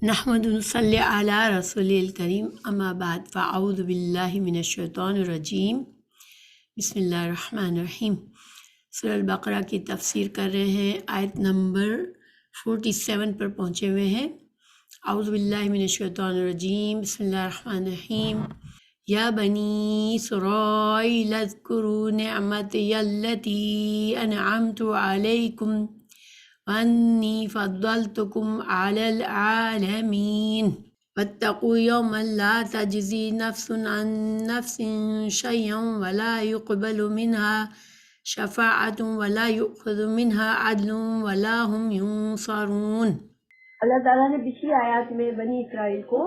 نحمد صلی علی رسول الکریم اما بعد فاعوذ باللہ من الشیطان الرجیم بسم اللہ الرحمن الرحیم۔ سورہ البقرہ کی تفسیر کر رہے ہیں، آیت نمبر 47 پر پہنچے ہوئے ہیں۔ اعوذ باللہ من الشیطان الرجیم، بسم اللہ الرحمن الرحیم۔ یا بنی اسرائیل اذکروا نعمتی التی انعمت علیکم وانی فضلتکم علی العالمین واتقوا یوما لا تجزی نفس عن نفس شیئا ولا يقبل منها شفاعت ولا یؤخذ منها عدل ولا هم ینصرون۔ اللہ تعالیٰ نے پچھلی آیات میں بنی اسرائیل کو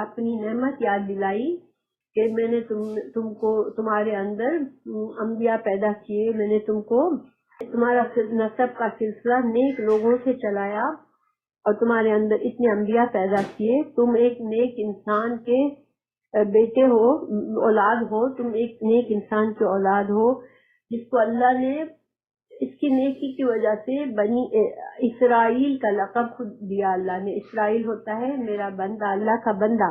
اپنی نعمت یاد دلائی کہ میں نے تم کو تمہارے اندر انبیاء پیدا کیے، میں نے تم کو تمہارا نسب کا سلسلہ نیک لوگوں سے چلایا اور تمہارے اندر اتنے انبیاء پیدا کیے، تم ایک نیک انسان کے بیٹے ہو، اولاد ہو، تم ایک نیک انسان کے اولاد ہو جس کو اللہ نے اس کی نیکی کی وجہ سے بنی اسرائیل کا لقب خود دیا۔ اللہ نے، اسرائیل ہوتا ہے میرا بندہ، اللہ کا بندہ۔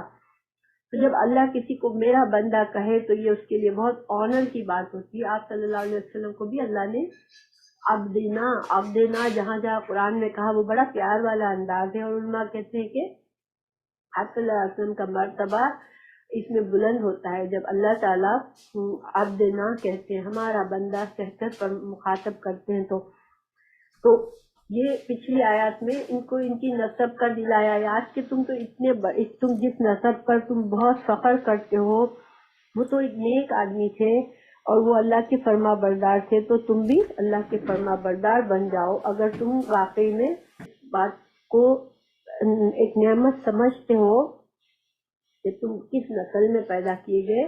تو جب اللہ کسی کو میرا بندہ کہے تو یہ اس کے لیے بہت آنر کی بات ہوتی ہے۔ آپ صلی اللہ علیہ وسلم کو بھی اللہ نے عبدنا عبدنا جہاں جہاں قرآن میں کہا وہ بڑا پیار والا انداز ہے، اور علماء کہتے ہیں کہ آپ صلی اللہ علیہ وسلم کا مرتبہ اس میں بلند ہوتا ہے جب اللہ تعالیٰ عبدنا کہتے ہیں، ہمارا بندہ کہہ کر پر مخاطب کرتے ہیں۔ تو یہ پچھلی آیات میں ان کو ان کی نسب کا دلایا یاد کہ تم جس نسب پر تم بہت فخر کرتے ہو وہ تو ایک نیک آدمی تھے اور وہ اللہ کے فرما بردار تھے، تو تم بھی اللہ کے فرما بردار بن جاؤ۔ اگر تم واقعی میں اس بات کو ایک نعمت سمجھتے ہو کہ تم کس نسل میں پیدا کیے گئے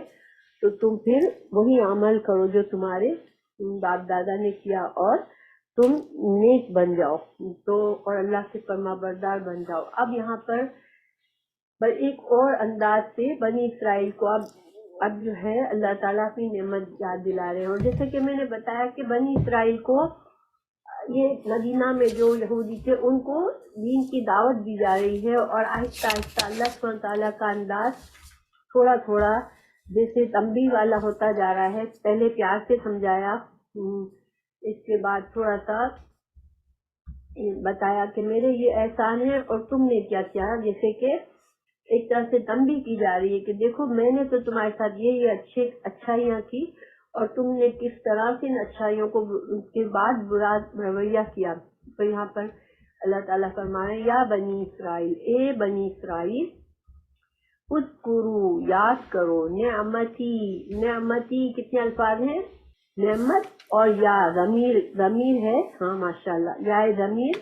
تو تم پھر وہی عمل کرو جو تمہارے باپ دادا نے کیا اور تم نیک بن جاؤ اور اللہ کے فرما بردار بن جاؤ۔ اب یہاں پر ایک اور انداز سے بنی اسرائیل کو اب جو ہے اللہ تعالیٰ اپنی نعمت یاد دلا رہے ہیں، اور جیسے کہ میں نے بتایا کہ بنی اسرائیل کو یہ مدینہ میں جو یہودی تھے ان کو دین کی دعوت دی جا رہی ہے، اور آہستہ آہستہ اللہ سبحانہ تعالیٰ کا انداز تھوڑا تھوڑا جیسے تنبیہ والا ہوتا جا رہا ہے۔ پہلے پیار سے سمجھایا، اس کے بعد تھوڑا سا بتایا کہ میرے یہ احسان ہے اور تم نے کیا کیا، جیسے کہ ایک طرح سے تنبیہ کی جا رہی ہے کہ دیکھو میں نے تو تمہارے ساتھ یہ اچھائیاں کی اور تم نے کس طرح سے ان اچھائیوں کو کے بعد برا رویہ کیا۔ تو یہاں پر اللہ تعالیٰ فرمائے یا بنی اسرائیل، اے بنی اسرائیل، اذکروا یاد کرو نعمتی کتنے الفاظ ہیں؟ نعمت اور یا ضمیر ہے، ہاں ماشاءاللہ، یا ضمیر۔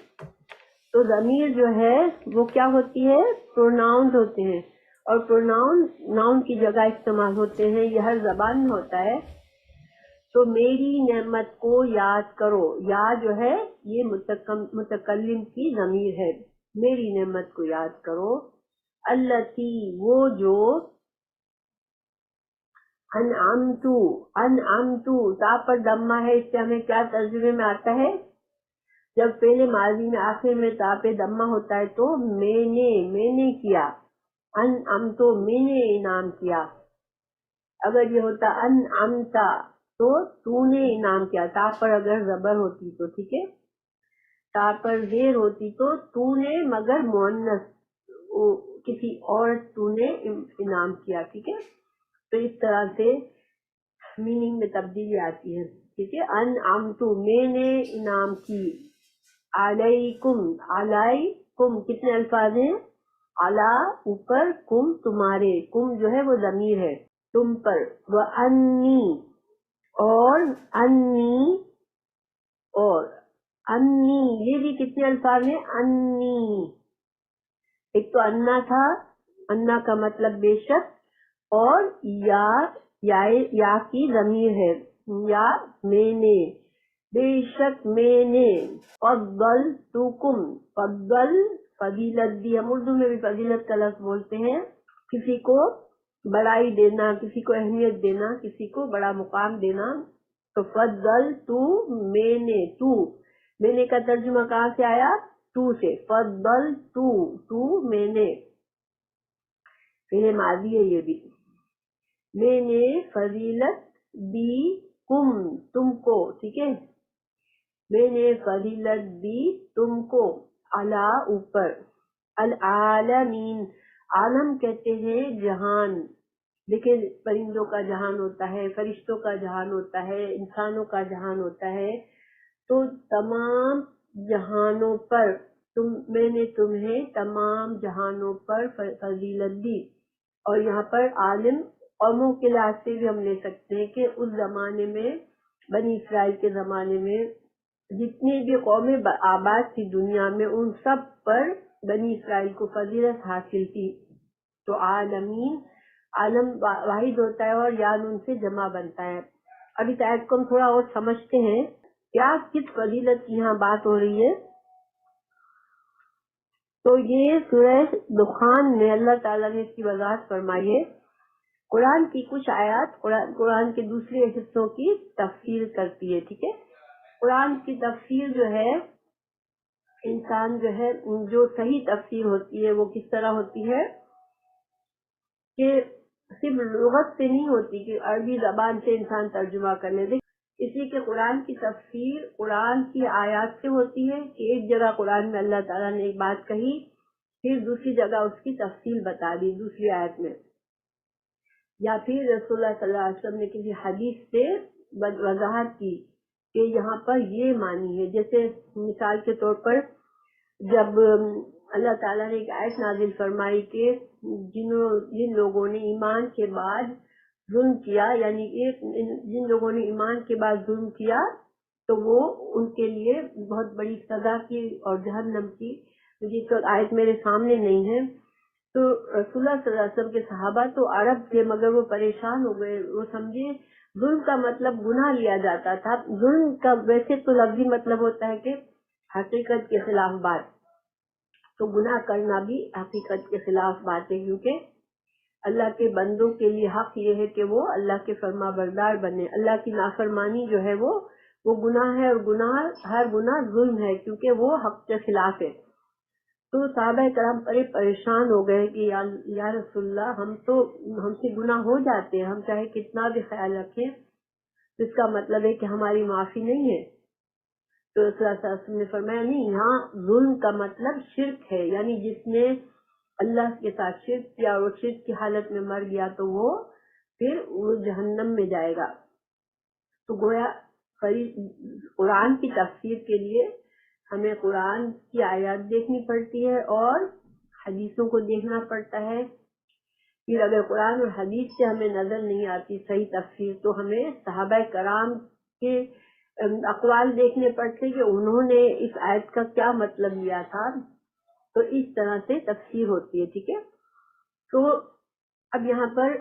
تو ضمیر جو ہے وہ کیا ہوتی ہے؟ پروناؤنز ہوتے ہیں، اور پروناؤن ناؤن کی جگہ استعمال ہوتے ہیں، یہ ہر زبان میں ہوتا ہے۔ تو میری نعمت کو یاد کرو، یا جو ہے یہ متکلم کی ضمیر ہے، میری نعمت کو یاد کرو، التی وہ جو انعمتو تا پر ضمہ ہے، اس سے ہمیں کیا ترجمے میں آتا ہے؟ جب پہلے ماضی میں آخر میں تا پہ ضمہ ہوتا ہے تو میں نے کیا، انعمتو میں نے انعام کیا۔ اگر یہ ہوتا انعمتا تو تو نے انعام کیا، تا پر اگر زبر ہوتی تو ٹھیک ہے، تا پر زیر ہوتی تو تو نے، مگر مؤنث کسی عورت تو نے انعام کیا، ٹھیک ہے۔ تو اس طرح سے میننگ میں تبدیلی آتی ہے، ٹھیک ہے۔ انعمتو میں نے انعام کی، علیکم کتنے الفاظ ہیں؟ علی اوپر، کم تمہارے، کم جو ہے وہ ضمیر ہے، تم پر، وانی اور انی یہ بھی کتنے الفاظ ہیں؟ انی ایک تو انا تھا، انا کا مطلب بے شک، اور یا کی ضمیر ہے، یا میں نے، بے شک میں نے، فضلتکم فضیلت دی، ہم اردو میں بھی فضیلت کا لفظ بولتے ہیں، کسی کو بڑائی دینا، کسی کو اہمیت دینا، کسی کو بڑا مقام دینا۔ تو فضلتو میں نے کا ترجمہ کہاں سے آیا؟ تو سے، فضل تو میں نے، فعل ماضی ہے یہ بھی، میں نے فضیلت دی کم تم کو، ٹھیک ہے، میں نے فضیلت دی تم کو، علی اوپر، العالمین، عالم کہتے ہیں جہان، دیکھیں پرندوں کا جہان ہوتا ہے، فرشتوں کا جہان ہوتا ہے، انسانوں کا جہان ہوتا ہے، تو تمام جہانوں پر میں نے تمہیں تمام جہانوں پر فضیلت دی۔ اور یہاں پر عالم قوموں کے لحاظ سے بھی ہم لے سکتے ہیں کہ اس زمانے میں، بنی اسرائیل کے زمانے میں جتنی بھی قومیں آباد تھی دنیا میں، ان سب پر بنی اسرائیل کو فضیلت حاصل تھی۔ تو عالمین، عالم واحد ہوتا ہے اور یا نون سے جمع بنتا ہے۔ اب اس آیت کو ہم تھوڑا اور سمجھتے ہیں، کیا کس فضیلت کی یہاں بات ہو رہی ہے؟ تو یہ سورہ دخان میں اللہ تعالیٰ نے اس کی وضاحت فرمائی ہے۔ قرآن کی کچھ آیات قرآن کے دوسرے حصوں کی تفسیر کرتی ہے، ٹھیک ہے۔ قرآن کی تفسیر جو ہے، انسان جو ہے، جو صحیح تفسیر ہوتی ہے وہ کس طرح ہوتی ہے کہ صرف لغت سے نہیں ہوتی کہ عربی زبان سے انسان ترجمہ کر لے، اس لیے کہ قرآن کی تفسیر قرآن کی آیات سے ہوتی ہے کہ ایک جگہ قرآن میں اللہ تعالیٰ نے ایک بات کہی، پھر دوسری جگہ اس کی تفصیل بتا دی دوسری آیت میں، یا پھر رسول اللہ صلی اللہ علیہ وسلم نے کسی حدیث سے وضاحت کی کہ یہاں پر یہ معنی ہے۔ جیسے مثال کے طور پر جب اللہ تعالیٰ نے ایک آیت نازل فرمائی کہ جن لوگوں نے ایمان کے بعد ظلم کیا، یعنی جن لوگوں نے ایمان کے بعد ظلم کیا تو وہ ان کے لیے بہت بڑی سزا کی اور جہنم کی، جس وقت آیت میرے سامنے نہیں ہے، تو رسول اللہ صلی اللہ علیہ وسلم کے صحابہ تو عرب تھے مگر وہ پریشان ہو گئے، وہ سمجھے ظلم کا مطلب گناہ لیا جاتا تھا۔ ظلم کا ویسے تو لفظی مطلب ہوتا ہے کہ حقیقت کے خلاف بات، تو گناہ کرنا بھی حقیقت کے خلاف بات ہے، کیونکہ اللہ کے بندوں کے لیے حق یہ ہے کہ وہ اللہ کے فرما بردار بنے۔ اللہ کی نافرمانی جو ہے وہ گناہ ہے، اور ہر گناہ ظلم ہے، کیونکہ وہ حق کے خلاف ہے۔ تو صحابہ کرام بڑے پریشان ہو گئے کہ یا رسول اللہ، ہم سے گناہ ہو جاتے ہیں، ہم چاہے کتنا بھی خیال رکھیں، تو اس کا مطلب ہے کہ ہماری معافی نہیں ہے۔ تو رسول اللہ صلی اللہ علیہ وسلم نے فرمایا نہیں، یہاں ظلم کا مطلب شرک ہے، یعنی جس نے اللہ کے ساتھ شرک کیا اور شرک کی حالت میں مر گیا تو وہ پھر وہ جہنم میں جائے گا۔ تو گویا قرآن کی تفسیر کے لیے ہمیں قرآن کی آیات دیکھنی پڑتی ہے اور حدیثوں کو دیکھنا پڑتا ہے۔ پھر اگر قرآن اور حدیث سے ہمیں نظر نہیں آتی صحیح تفسیر، تو ہمیں صحابہ کرام کے اقوال دیکھنے پڑتے کہ انہوں نے اس آیت کا کیا مطلب لیا تھا، تو اس طرح سے تفسیر ہوتی ہے، ٹھیک ہے۔ تو اب یہاں پر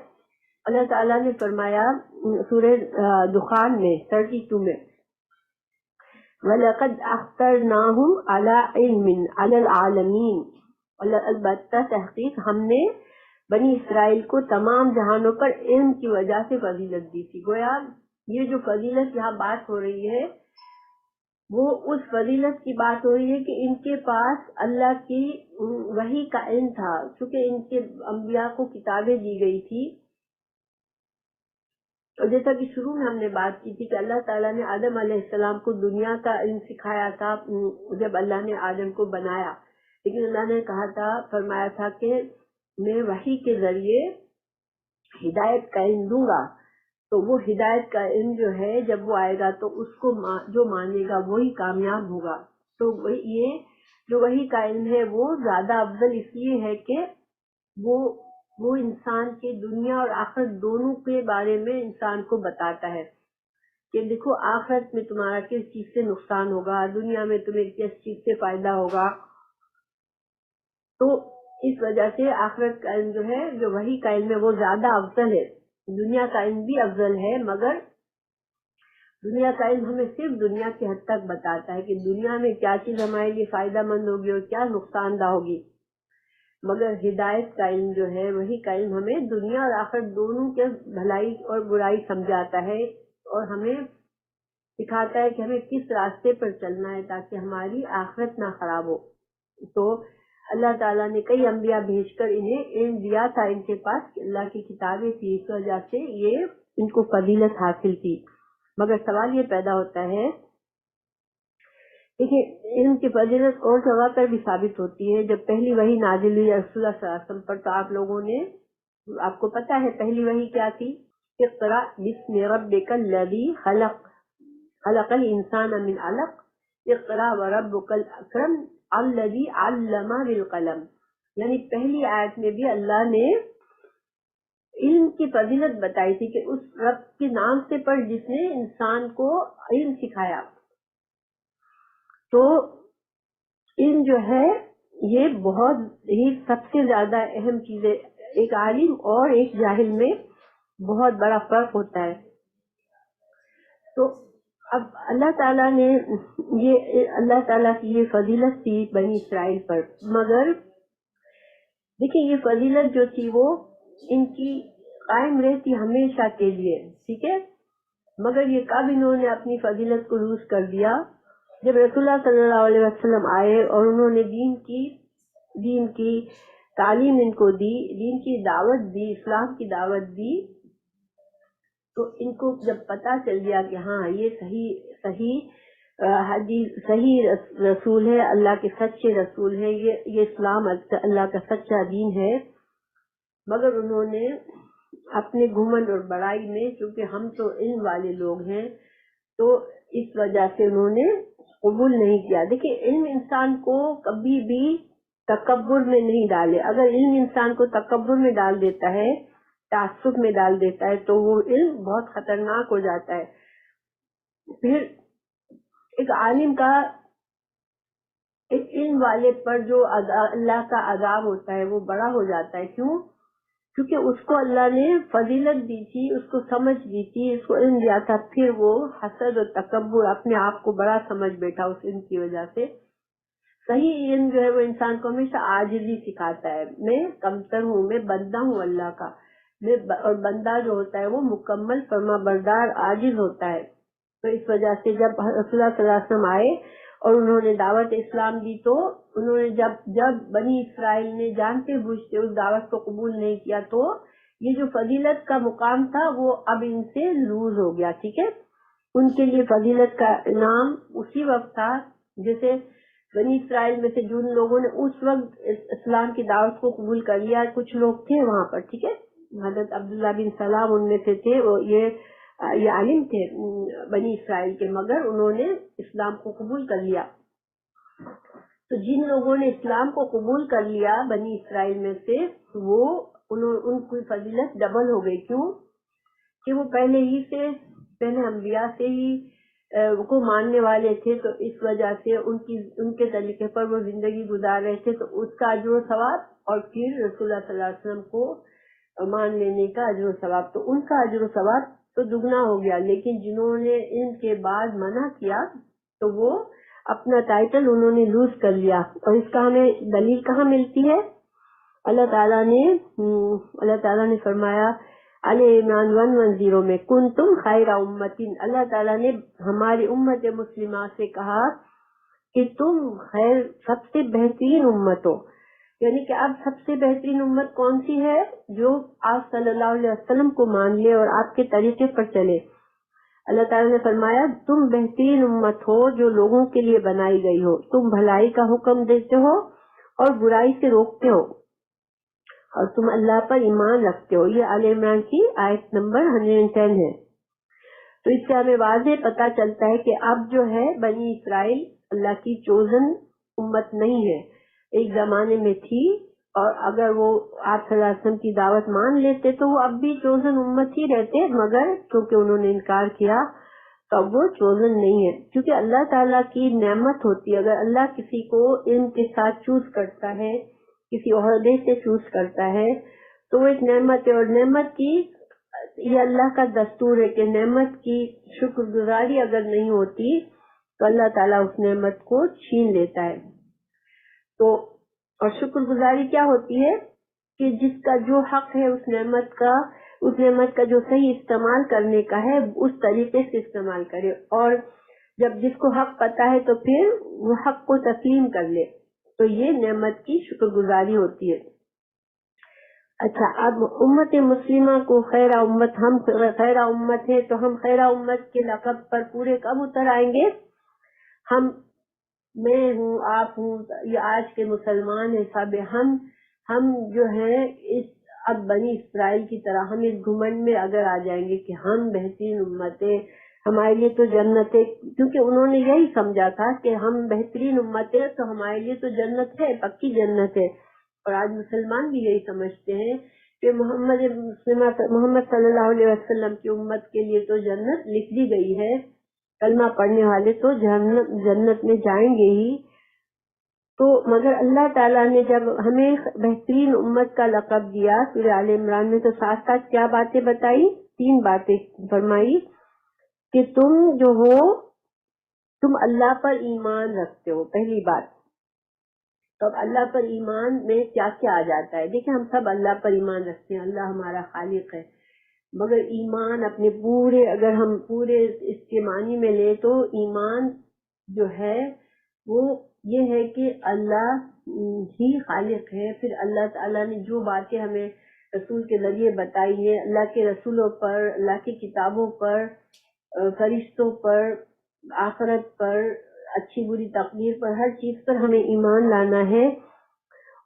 اللہ تعالیٰ نے فرمایا سورہ دخان میں 32 میں، وَلَقَدْ أَخْتَرْنَاهُمْ عَلَىٰ عِلْمٍ عَلَى الْعَالَمِينَ، البتہ تحقیق ہم نے بنی اسرائیل کو تمام جہانوں پر علم کی وجہ سے فضیلت دی تھی۔ گویا یہ جو فضیلت یہاں بات ہو رہی ہے وہ اس فضیلت کی بات ہو رہی ہے کہ ان کے پاس اللہ کی وحی کا علم تھا، چونکہ ان کے انبیاء کو کتابیں دی گئی تھی۔ اور جیسا کہ شروع میں ہم نے بات کی تھی کہ اللہ تعالیٰ نے آدم علیہ السلام کو دنیا کا علم سکھایا تھا جب اللہ نے آدم کو بنایا، لیکن اللہ نے کہا تھا، فرمایا تھا کہ میں وحی کے ذریعے ہدایت کا علم دوں گا، تو وہ ہدایت کا علم جو ہے جب وہ آئے گا تو اس کو جو مانے گا وہی کامیاب ہوگا۔ تو یہ جو وحی کا علم ہے وہ زیادہ افضل اس لیے ہے کہ وہ انسان کے دنیا اور آخرت دونوں کے بارے میں انسان کو بتاتا ہے کہ دیکھو آخرت میں تمہارا کس چیز سے نقصان ہوگا، دنیا میں تمہیں کس چیز سے فائدہ ہوگا۔ تو اس وجہ سے آخرت کا علم جو ہے، جو وحی کا علم ہے، وہ زیادہ افضل ہے۔ دنیا کا علم بھی افضل ہے، مگر دنیا کا علم ہمیں صرف دنیا کی حد تک بتاتا ہے کہ دنیا میں کیا چیز ہمارے لیے فائدہ مند ہوگی اور کیا نقصان دہ ہوگی، مگر ہدایت کا علم جو ہے، وحی کا علم ہمیں دنیا اور آخرت دونوں کے بھلائی اور برائی سمجھاتا ہے اور ہمیں سکھاتا ہے کہ ہمیں کس راستے پر چلنا ہے تاکہ ہماری آخرت نہ خراب ہو۔ تو اللہ تعالیٰ نے کئی انبیاء بھیج کر انہیں علم دیا تھا، ان کے پاس اللہ کی کتابیں تھی، اس وجہ سے یہ ان کو فضیلت حاصل تھی۔ مگر سوال یہ پیدا ہوتا ہے، دیکھیے علم کی فضیلت اور جگہ پر بھی ثابت ہوتی ہے۔ جب پہلی وحی نازل ہوئی رسول اللہ صلی اللہ علیہ وسلم پر، تو آپ لوگوں نے، آپ کو پتا ہے پہلی وحی کیا تھی؟ اقرأ بسم ربک الذی خلق، خلق الانسان من علق، اقرأ وربک الاکرم الذی علم بالقلم۔ یعنی پہلی آیت میں بھی اللہ نے علم کی فضیلت بتائی تھی کہ اس رب کے نام سے پڑھ جس نے انسان کو علم سکھایا۔ تو علم جو ہے یہ بہت ہی سب سے زیادہ اہم چیز ہے۔ ایک عالم اور ایک جاہل میں بہت بڑا فرق ہوتا ہے۔ تو اب اللہ تعالیٰ نے یہ، اللہ تعالیٰ کی یہ فضیلت تھی بنی اسرائیل پر، مگر دیکھیں یہ فضیلت جو تھی وہ ان کی قائم رہتی ہمیشہ کے لیے، ٹھیک ہے، مگر یہ کب انہوں نے اپنی فضیلت کو لوز کر دیا؟ جب رسول اللہ صلی اللہ علیہ وسلم آئے اور انہوں نے دین کی تعلیم ان کو دی، دین کی دعوت دی، اسلام کی دعوت دی، تو ان کو جب پتہ چل گیا کہ ہاں یہ صحیح حدیث، صحیح رسول ہے، اللہ کے سچے رسول ہے، یہ اسلام اللہ کا سچا دین ہے، مگر انہوں نے اپنے گھمنڈ اور بڑائی میں، چونکہ ہم تو علم والے لوگ ہیں، تو اس وجہ سے انہوں نے قبول نہیں کیا۔ دیکھیں علم انسان کو کبھی بھی تکبر میں نہیں ڈالے۔ اگر علم انسان کو تکبر میں ڈال دیتا ہے، تعصب میں ڈال دیتا ہے، تو وہ علم بہت خطرناک ہو جاتا ہے۔ پھر ایک عالم کا، ایک علم والے پر جو اللہ کا عذاب ہوتا ہے وہ بڑا ہو جاتا ہے۔ کیوں؟ کیونکہ اس کو اللہ نے فضیلت دی تھی، اس کو سمجھ دی تھی، اس کو علم دیا تھا، پھر وہ حسد اور تکبر، اپنے آپ کو بڑا سمجھ بیٹھا اس علم کی وجہ سے۔ صحیح علم جو ہے وہ انسان کو ہمیشہ عاجزی سکھاتا ہے، میں کمتر ہوں، میں بندہ ہوں اللہ کا، اور بندہ جو ہوتا ہے وہ مکمل فرما بردار عاجز ہوتا ہے۔ تو اس وجہ سے جب رسول اللہ صلی اللہ علیہ وسلم آئے اور انہوں نے دعوت اسلام دی، تو انہوں نے جب بنی اسرائیل نے جانتے بوجھتے اس دعوت کو قبول نہیں کیا، تو یہ جو فضیلت کا مقام تھا وہ اب ان سے لوز ہو گیا، ٹھیک ہے۔ ان کے لیے فضیلت کا انعام اسی وقت تھا جیسے بنی اسرائیل میں سے جن لوگوں نے اس وقت اسلام کی دعوت کو قبول کر لیا، کچھ لوگ تھے وہاں پر، ٹھیک ہے، حضرت عبداللہ بن سلام ان میں سے تھے، یہ عالم تھے بنی اسرائیل کے، مگر انہوں نے اسلام کو قبول کر لیا۔ تو جن لوگوں نے اسلام کو قبول کر لیا بنی اسرائیل میں سے، ان کی فضیلت ڈبل ہو گئی۔ کیوں؟ کہ وہ پہلے انبیاء سے ہی کو ماننے والے تھے، تو اس وجہ سے ان کے طریقے پر وہ زندگی گزار رہے تھے، تو اس کا اجر و ثواب، اور پھر رسول اللہ صلی اللہ علیہ وسلم کو مان لینے کا اجر و ثواب، تو ان کا اجر و ثواب تو دگنا ہو گیا۔ لیکن جنہوں نے ان کے بعد منع کیا تو وہ اپنا ٹائٹل انہوں نے لوز کر لیا، اور اس کا ہمیں دلیل کہاں ملتی ہے؟ اللہ تعالیٰ نے فرمایا آل عمران 110 میں، کنتم خیر امتین، اللہ تعالیٰ نے ہماری امت مسلمہ سے کہا کہ تم سب سے بہترین امت ہو، یعنی کہ اب سب سے بہترین امت کون سی ہے؟ جو آپ صلی اللہ علیہ وسلم کو مان لے اور آپ کے طریقے پر چلے۔ اللہ تعالیٰ نے فرمایا تم بہترین امت ہو جو لوگوں کے لیے بنائی گئی ہو، تم بھلائی کا حکم دیتے ہو اور برائی سے روکتے ہو، اور تم اللہ پر ایمان رکھتے ہو۔ یہ آل عمران کی آیت نمبر 110 ہے۔ تو اس سے ہمیں واضح پتہ چلتا ہے کہ اب جو ہے بنی اسرائیل اللہ کی چوزن امت نہیں ہے، ایک زمانے میں تھی، اور اگر وہ آپ صلی اللہ علیہ وسلم کی دعوت مان لیتے تو وہ اب بھی چوزن امت ہی رہتے، مگر کیونکہ انہوں نے انکار کیا تو اب وہ چوزن نہیں ہے۔ کیونکہ اللہ تعالیٰ کی نعمت ہوتی ہے، اگر اللہ کسی کو علم کے ساتھ چوز کرتا ہے، کسی عہدے سے چوز کرتا ہے، تو وہ ایک نعمت ہے، اور نعمت کی یہ اللہ کا دستور ہے کہ نعمت کی شکر گزاری اگر نہیں ہوتی تو اللہ تعالیٰ اس نعمت کو چھین لیتا ہے۔ تو اور شکر گزاری کیا ہوتی ہے؟ کہ جس کا جو حق ہے اس نعمت کا جو صحیح استعمال کرنے کا ہے اس طریقے سے استعمال کرے، اور جب جس کو حق پتہ ہے تو پھر وہ حق کو تسلیم کر لے۔ تو یہ نعمت کی شکر گزاری ہوتی ہے۔ اچھا، اب امت مسلمہ کو خیرہ امت، ہم خیرہ امت ہے تو ہم خیرہ امت کے لقب پر پورے کب اتر آئیں گے؟ ہم، میں ہوں، آپ ہوں، یہ آج کے مسلمان ہیں سب، ہم جو ہے اس اب بنی اسرائیل کی طرح ہم اس گھمنڈ میں اگر آ جائیں گے کہ ہم بہترین امت ہے، ہمارے لیے تو جنت ہے، کیونکہ انہوں نے یہی سمجھا تھا کہ ہم بہترین امت ہے تو ہمارے لیے تو جنت ہے، پکی جنت ہے۔ اور آج مسلمان بھی یہی سمجھتے ہیں کہ محمد صلی اللہ علیہ وسلم کی امت کے لیے تو جنت لکھ دی گئی ہے، کلمہ پڑھنے والے تو جنت میں جائیں گے ہی۔ تو مگر اللہ تعالیٰ نے جب ہمیں بہترین امت کا لقب دیا سورہ آل عمران میں، تو ساتھ ساتھ کیا باتیں بتائی؟ 3 باتیں فرمائی کہ تم جو ہو تم اللہ پر ایمان رکھتے ہو، پہلی بات۔ تو اب اللہ پر ایمان میں کیا کیا آ جاتا ہے؟ دیکھیں، ہم سب اللہ پر ایمان رکھتے ہیں، اللہ ہمارا خالق ہے، مگر ایمان اپنے پورے، اگر ہم پورے اس کے معنی میں لیں تو ایمان جو ہے وہ یہ ہے کہ اللہ ہی خالق ہے، پھر اللہ تعالیٰ نے جو باتیں ہمیں رسول کے ذریعے بتائی ہے، اللہ کے رسولوں پر، اللہ کی کتابوں پر، فرشتوں پر، آخرت پر، اچھی بری تقدیر پر، ہر چیز پر ہمیں ایمان لانا ہے۔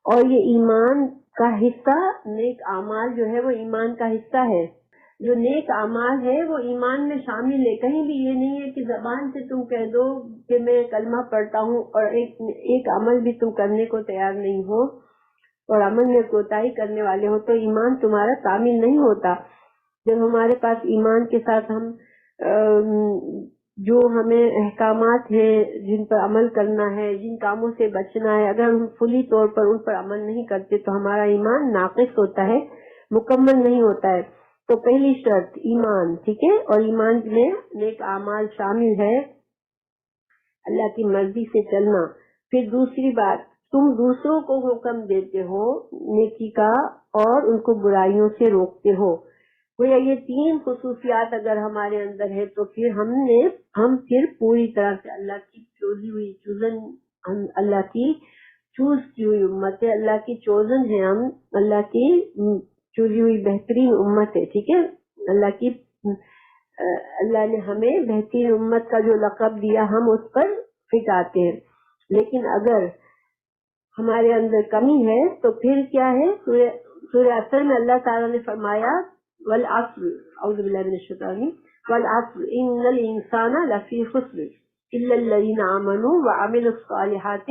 اور یہ ایمان کا حصہ نیک اعمال جو ہے وہ ایمان کا حصہ ہے، جو نیک اعمال ہے وہ ایمان میں شامل ہے۔ کہیں بھی یہ نہیں ہے کہ زبان سے تم کہہ دو کہ میں کلمہ پڑھتا ہوں اور ایک عمل بھی تم کرنے کو تیار نہیں ہو اور عمل میں کوتاہی کرنے والے ہو، تو ایمان تمہارا کامل نہیں ہوتا۔ جب ہمارے پاس ایمان کے ساتھ ہم جو ہمیں احکامات ہیں جن پر عمل کرنا ہے، جن کاموں سے بچنا ہے، اگر ہم فلی طور پر ان پر عمل نہیں کرتے تو ہمارا ایمان ناقص ہوتا ہے، مکمل نہیں ہوتا ہے۔ تو پہلی شرط ایمان، ٹھیک ہے، اور ایمان میں نیک اعمال شامل ہے، اللہ کی مرضی سے چلنا۔ پھر دوسری بات، تم دوسروں کو حکم دیتے ہو نیکی کا اور ان کو برائیوں سے روکتے ہو۔ یہ 3 خصوصیات اگر ہمارے اندر ہے تو پھر ہم پھر پوری طرح سے اللہ کی اللہ کی چوز کی ہوئی امت ہے، اللہ کی چوزن ہے، ہم اللہ کی چوزی ہوئی بہترین امت ہے، ٹھیک ہے۔ اللہ نے ہمیں بہترین امت کا جو لقب دیا ہم اس پر فٹ آتے ہیں، لیکن اگر ہمارے اندر کمی ہے تو پھر کیا ہے؟ سورہ عصر میں اللہ تعالیٰ نے فرمایا والعصر، اعوذ باللہ من الشیطان والعصر ان الانسان لفی خسر الا الذین آمنوا وعملوا الصالحات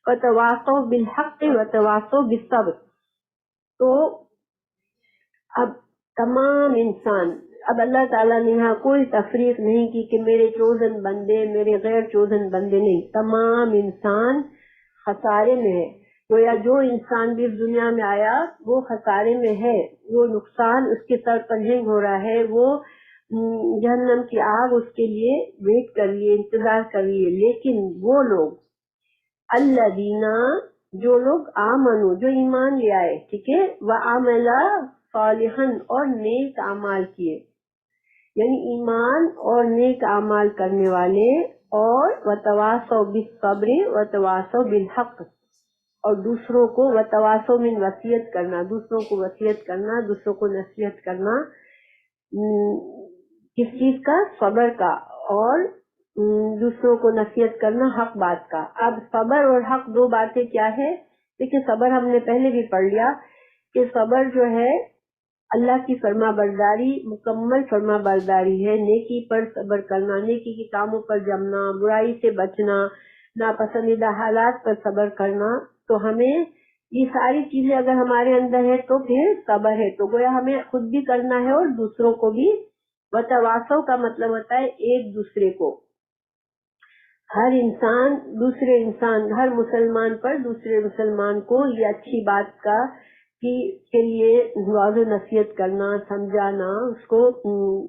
وتواصوا بالحق وتواصوا بالصبر۔ تو اب تمام انسان، اب اللہ تعالیٰ نے یہاں کوئی تفریق نہیں کی کہ میرے چوزن بندے، میرے غیر چوزن بندے، نہیں، تمام انسان خسارے میں ہے۔ گویا جو انسان بھی اس دنیا میں آیا وہ خسارے میں ہے، وہ نقصان اس کے سر پر ہینگ ہو رہا ہے، وہ جہنم کی آگ اس کے لیے ویٹ کر رہی ہے، انتظار کر رہی ہے۔ لیکن وہ لوگ الذین، جو لوگ آمنو، جو ایمان لے آئے، ٹھیک ہے، وعمل صالحا، اور نیک اعمال کیے، یعنی ایمان اور نیک اعمال کرنے والے، اور وتواصوا بالصبر وتواصوا بالحق، اور دوسروں کو وتواصوا من وصیت کرنا، دوسروں کو وصیت کرنا، دوسروں کو نصیحت کرنا، کس چیز کا؟ صبر کا، اور دوسروں کو نصیحت کرنا حق بات کا۔ اب صبر اور حق 2 باتیں کیا ہے؟ دیکھیں، صبر ہم نے پہلے بھی پڑھ لیا کہ صبر جو ہے اللہ کی فرما برداری، مکمل فرما برداری ہے، نیکی پر صبر کرنا، نیکی کے کاموں پر جمنا، برائی سے بچنا، ناپسندیدہ حالات پر صبر کرنا۔ تو ہمیں یہ ساری چیزیں اگر ہمارے اندر ہے تو پھر صبر ہے، تو گویا ہمیں خود بھی کرنا ہے اور دوسروں کو بھی۔ وتواصوا کا مطلب ہوتا ہے ایک دوسرے کو، ہر انسان دوسرے انسان، ہر مسلمان پر دوسرے مسلمان کو یہ اچھی بات کا کے لیے واضح نصیحت کرنا، سمجھانا، اس کو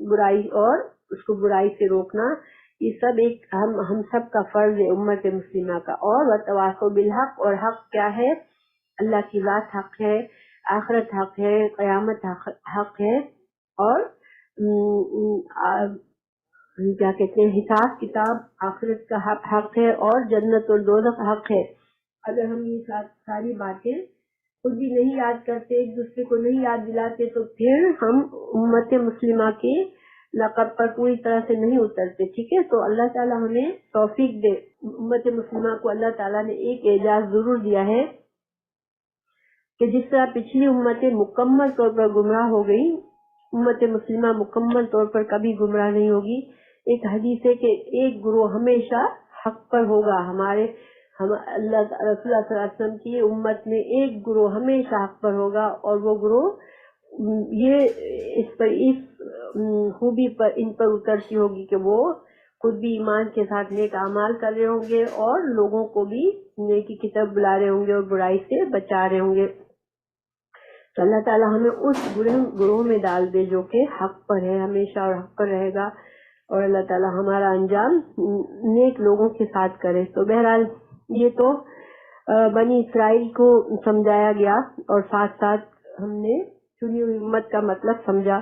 برائی اور اس کو برائی سے روکنا، یہ سب ایک ہم سب کا فرض ہے امت مسلمہ کا۔ اور وتواصوا بالحق، اور حق کیا ہے؟ اللہ کی ذات حق ہے، آخرت حق ہے، قیامت حق ہے، اور کیا کہتے ہیں، حساب کتاب آخرت کا حق ہے، اور جنت اور دوزخ حق ہے۔ اگر ہم یہ ساری باتیں خود بھی نہیں یاد کرتے، ایک دوسرے کو نہیں یاد دلاتے، تو پھر ہم امت مسلمہ کے لقب پر پوری طرح سے نہیں اترتے. ٹھیک ہے، تو اللہ تعالیٰ ہمیں توفیق دے. امت مسلمہ کو اللہ تعالیٰ نے ایک اعزاز ضرور دیا ہے کہ جس طرح پچھلی امتیں مکمل طور پر گمراہ ہو گئی، امت مسلمہ مکمل طور پر کبھی گمراہ نہیں ہوگی. ایک حدیث ہے کہ ایک گروہ ہمیشہ حق پر ہوگا. اللہ رسول اللہ صلی اللہ علیہ وسلم کی امت میں ایک گروہ ہمیشہ حق پر ہوگا، اور وہ گروہ یہ اس خوبی پر ان پر اترتی ہوگی کہ وہ خود بھی ایمان کے ساتھ نیک اعمال کر رہے ہوں گے اور لوگوں کو بھی نیکی کی طرف بلا رہے ہوں گے اور برائی سے بچا رہے ہوں گے. تو اللہ تعالیٰ ہمیں اس گروہ میں ڈال دے جو کہ حق پر ہے ہمیشہ اور حق پر رہے گا، اور اللہ تعالیٰ ہمارا انجام نیک لوگوں کے ساتھ کرے. تو بہرحال یہ تو بنی اسرائیل کو سمجھایا گیا، اور ساتھ ساتھ ہم نے چنی ہوئی امت کا مطلب سمجھا.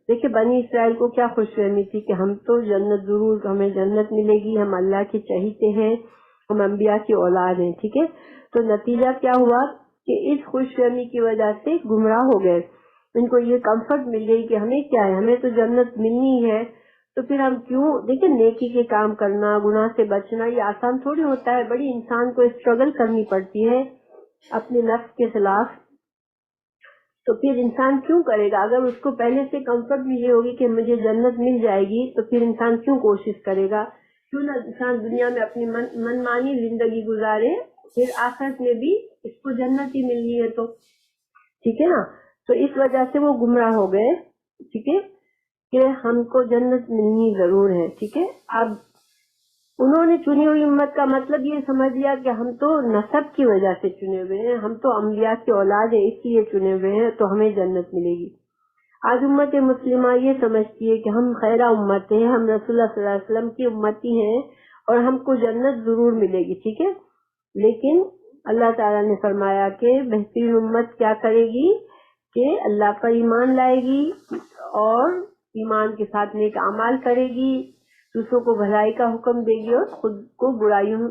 دیکھیں بنی اسرائیل کو کیا خوش فہمی تھی کہ ہم تو جنت ضرور، ہمیں جنت ملے گی، ہم اللہ کے چہیتے ہیں، ہم انبیاء کی اولاد ہیں. ٹھیک ہے، تو نتیجہ کیا ہوا کہ اس خوش فہمی کی وجہ سے گمراہ ہو گئے. ان کو یہ کمفرٹ مل گئی کہ ہمیں کیا ہے، ہمیں تو جنت ملنی ہے، تو پھر ہم کیوں. دیکھیں نیکی کے کام کرنا، گناہ سے بچنا یہ آسان تھوڑی ہوتا ہے، بڑی انسان کو اسٹرگل کرنی پڑتی ہے اپنے نفس کے خلاف. تو پھر انسان کیوں کرے گا؟ اگر اس کو پہلے سے کمفرٹ بھی یہ ہوگی کہ مجھے جنت مل جائے گی، تو پھر انسان کیوں کوشش کرے گا؟ کیوں نہ انسان دنیا میں اپنی من مانی زندگی گزارے، پھر آخرت میں بھی اس کو جنت ہی ملنی ہے. تو ٹھیک ہے نا، تو اس وجہ سے وہ گمراہ ہو گئے. ٹھیک ہے کہ ہم کو جنت ملنی ضرور ہے. ٹھیک ہے، اب انہوں نے چنی ہوئی امت کا مطلب یہ سمجھ لیا کہ ہم تو نسب کی وجہ سے چنے ہوئے ہیں، ہم تو انبیاء کی اولاد ہیں اس لیے چنے ہوئے ہیں، تو ہمیں جنت ملے گی. آج امت مسلمہ یہ سمجھتی ہے کہ ہم خیرہ امت ہیں، ہم رسول اللہ صلی اللہ علیہ وسلم کی امتی ہیں اور ہم کو جنت ضرور ملے گی. ٹھیک ہے، لیکن اللہ تعالیٰ نے فرمایا کہ بہترین امت کیا کرے گی کہ اللہ پر ایمان لائے گی اور ایمان کے ساتھ نیک اعمال کرے گی، دوسروں کو بھلائی کا حکم دے گی اور خود کو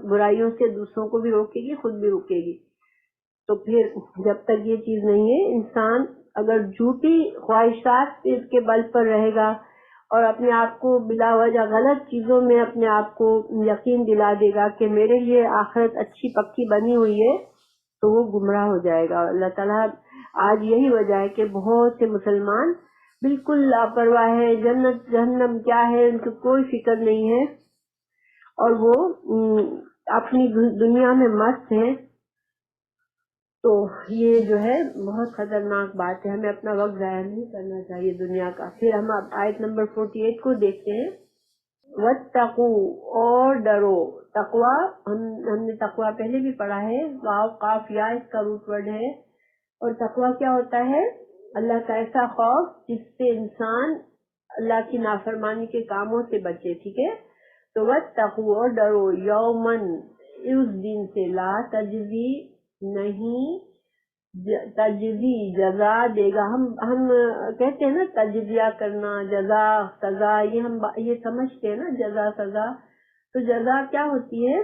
برائیوں سے دوسروں کو بھی روکے گی، خود بھی رکے گی. تو پھر جب تک یہ چیز نہیں ہے، انسان اگر جھوٹی خواہشات کے بل پر رہے گا اور اپنے آپ کو بلا وجہ غلط چیزوں میں اپنے آپ کو یقین دلا دے گا کہ میرے لیے آخرت اچھی پکی بنی ہوئی ہے، تو وہ گمراہ ہو جائے گا. اللہ تعالیٰ آج یہی وجہ ہے کہ بہت سے مسلمان بالکل لاپرواہ ہے، جنت جہنم کیا ہے ان کو کوئی فکر نہیں ہے، اور وہ اپنی دنیا میں مست ہیں. تو یہ جو ہے بہت خطرناک بات ہے، ہمیں اپنا وقت ضائع نہیں کرنا چاہیے دنیا کا. پھر ہم اب آیت نمبر 48 کو دیکھتے ہیں. وَاتَّقُوا اور ڈرو. تقویٰ ہم نے تقویٰ پہلے بھی پڑھا ہے، واو قاف یا اس کا روٹ ورڈ ہے. اور تقویٰ کیا ہوتا ہے؟ اللہ کا ایسا خوف جس سے انسان اللہ کی نافرمانی کے کاموں سے بچے. ٹھیک ہے، تو وَاتَّقُوا اور ڈرو یومن اس دن سے لا تجزی نہیں تجزی جزا دے گا. ہم کہتے ہیں نا تجزیہ کرنا، جزا سزا، یہ سمجھتے ہیں نا جزا سزا. تو جزا کیا ہوتی ہے؟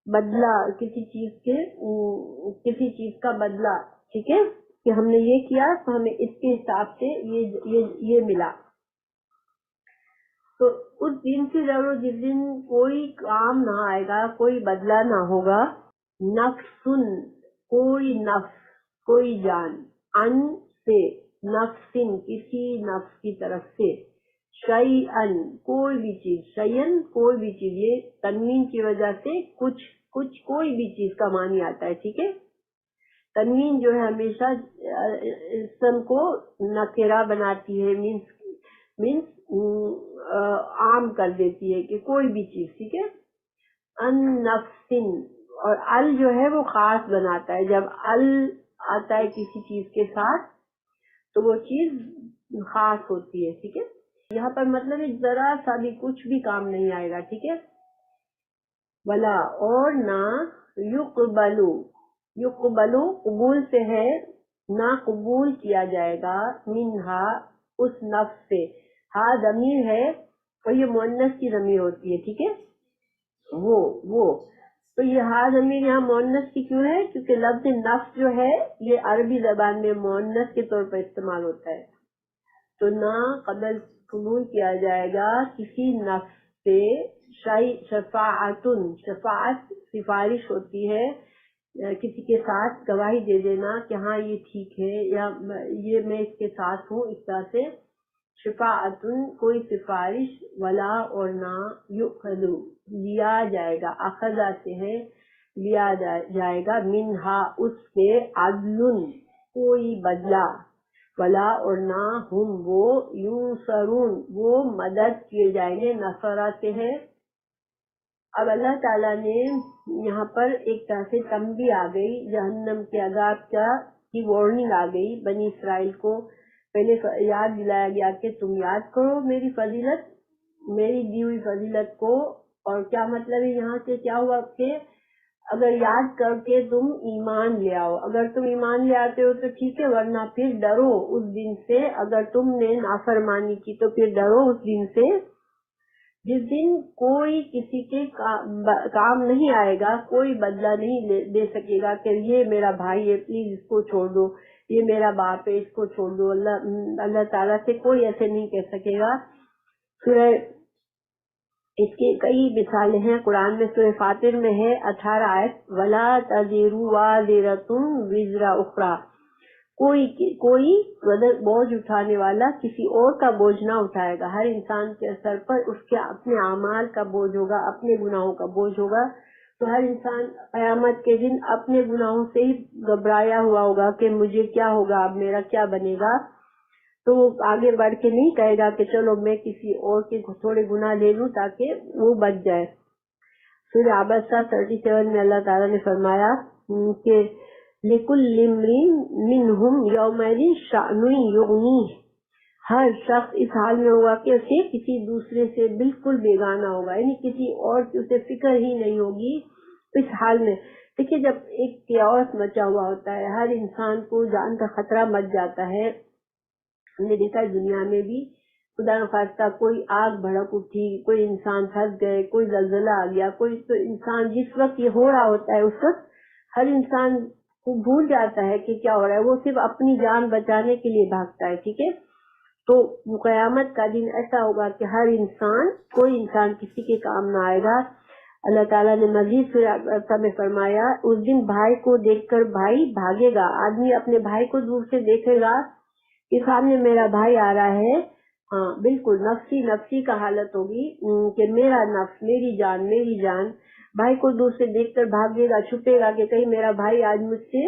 بدلہ، کسی چیز کا بدلہ. ٹھیک ہے کہ ہم نے یہ کیا تو ہمیں اس کے حساب سے یہ ملا. تو اس دن سے ضرور جس دن کوئی کام نہ آئے گا، کوئی بدلہ نہ ہوگا. نفسن کوئی نفس، کوئی جان، ان سے نفسن کسی نفس کی طرف سے، شیئن کوئی بھی چیز، شیئن کوئی بھی چیز، یہ تنوین کی وجہ سے کچھ کوئی بھی چیز کا معنی آتا ہے. ٹھیک ہے، تنوین جو ہے ہمیشہ اسم کو نکرہ بناتی ہے، مینس عام کر دیتی ہے کہ کوئی بھی چیز. ٹھیک ہے، ان نفسن، اور ال جو ہے وہ خاص بناتا ہے. جب ال آتا ہے کسی چیز کے ساتھ تو وہ چیز خاص ہوتی ہے. ٹھیک ہے، یہاں پر مطلب ذرا سا بھی کچھ بھی کام نہیں آئے گا. ٹھیک ہے، ولا اور نہ یقبلو قبول سے ہے، نہ قبول کیا جائے گا، منہا اس نفس سے. ہاں ضمیر ہے اور یہ مؤنث کی ضمیر ہوتی ہے. ٹھیک ہے، وہ تو یہ ہا ضمیر یہاں مؤنث کی کیوں ہے؟ کیونکہ لفظ نفس جو ہے یہ عربی زبان میں مؤنث کے طور پر استعمال ہوتا ہے، تو نہ قبل قبول کیا جائے گا کسی نفس سے شفاعتن، شفاعت سفارش ہوتی ہے، کسی کے ساتھ گواہی دے دینا کہ ہاں یہ ٹھیک ہے یا یہ میں اس کے ساتھ ہوں، اس طرح سے شفاعتن کوئی سفارش، ولا اور نہ یؤخذ لیا جائے گا، اخذا سے ہے لیا جائے گا، منہا اس سے عدل کوئی بدلہ، ولا اور نہ ہم وہ ینصرون وہ مدد کیے جائیں گے، نصرہ سے ہے۔ اب اللہ تعالیٰ نے یہاں پر ایک طرح سے تنبیہ آ گئی، جہنم کے عذاب کی وارننگ آ گئی بنی اسرائیل کو، پہلے یاد دلایا گیا کہ تم یاد کرو میری فضیلت، میری دی ہوئی فضیلت کو، اور کیا مطلب ہے یہاں سے کیا ہوا کہ اگر یاد کر کے تم ایمان لے آؤ، اگر تم ایمان لے آتے ہو تو ٹھیک ہے، ورنہ پھر ڈرو اس دن سے، اگر تم نے نافرمانی کی تو پھر ڈرو اس دن سے جس دن کوئی کسی کے کام نہیں آئے گا، کوئی بدلہ نہیں دے سکے گا کہ یہ میرا بھائی ہے پلیز اس کو چھوڑ دو، یہ میرا باپ ہے اس کو چھوڑ دو، اللہ تعالیٰ سے کوئی ایسے نہیں کہہ سکے گا۔ سورہ اس کے کئی مثالیں ہیں قرآن میں، سورہ فاطر میں ہے 18 آیت، وَلَا تَزِرُ وَازِرَةٌ وِزْرَ أُخْرَى، کوئی بوجھ اٹھانے والا کسی اور کا بوجھ نہ اٹھائے گا، ہر انسان کے سر پر اس کے اپنے اعمال کا بوجھ ہوگا، اپنے گناہوں کا بوجھ ہوگا، تو ہر انسان قیامت کے دن اپنے گناہوں سے ہی گھبرایا ہوا ہوگا کہ مجھے کیا ہوگا، اب میرا کیا بنے گا، تو وہ آگے بڑھ کے نہیں کہے گا کہ چلو میں کسی اور کے تھوڑے گناہ لے لوں تاکہ وہ بچ جائے۔ سورہ عبسہ 37 میں اللہ تعالیٰ نے فرمایا کہ لِكُلِّ امْرِئٍ مِّنْهُمْ يَوْمَئِذٍ شَأْنٌ يُغْنِيهِ، ہر شخص اس حال میں ہوگا کہ اسے کسی دوسرے سے بالکل بیگانہ ہوگا، یعنی کسی اور کی اسے فکر ہی نہیں ہوگی اس حال میں۔ دیکھیے جب ایک کیوس مچا ہوا ہوتا ہے، ہر انسان کو جان کا خطرہ مچ جاتا ہے، ہم نے دیکھا دنیا میں بھی خدا نخواستہ کوئی آگ بھڑک اٹھی، کوئی انسان پھنس گئے، کوئی زلزلہ آ گیا، کوئی تو انسان جس وقت یہ ہو رہا ہوتا ہے اس وقت ہر انسان کو بھول جاتا ہے کہ کیا ہو رہا ہے، وہ صرف اپنی جان بچانے کے لیے بھاگتا ہے، ٹھیک ہے۔ تو قیامت کا دن ایسا ہوگا کہ ہر انسان، کوئی انسان کسی کے کام نہ آئے گا۔ اللہ تعالیٰ نے مزید میں فرمایا اس دن بھائی کو دیکھ کر بھائی بھاگے گا، آدمی اپنے بھائی کو دور سے دیکھے گا کہ سامنے میرا بھائی آ رہا ہے، ہاں بالکل نفسی نفسی کا حالت ہوگی کہ میرا نفس، میری جان بھائی کو دور سے دیکھ کر بھاگے گا، چھپے گا کہ کہیں میرا بھائی آج مجھ سے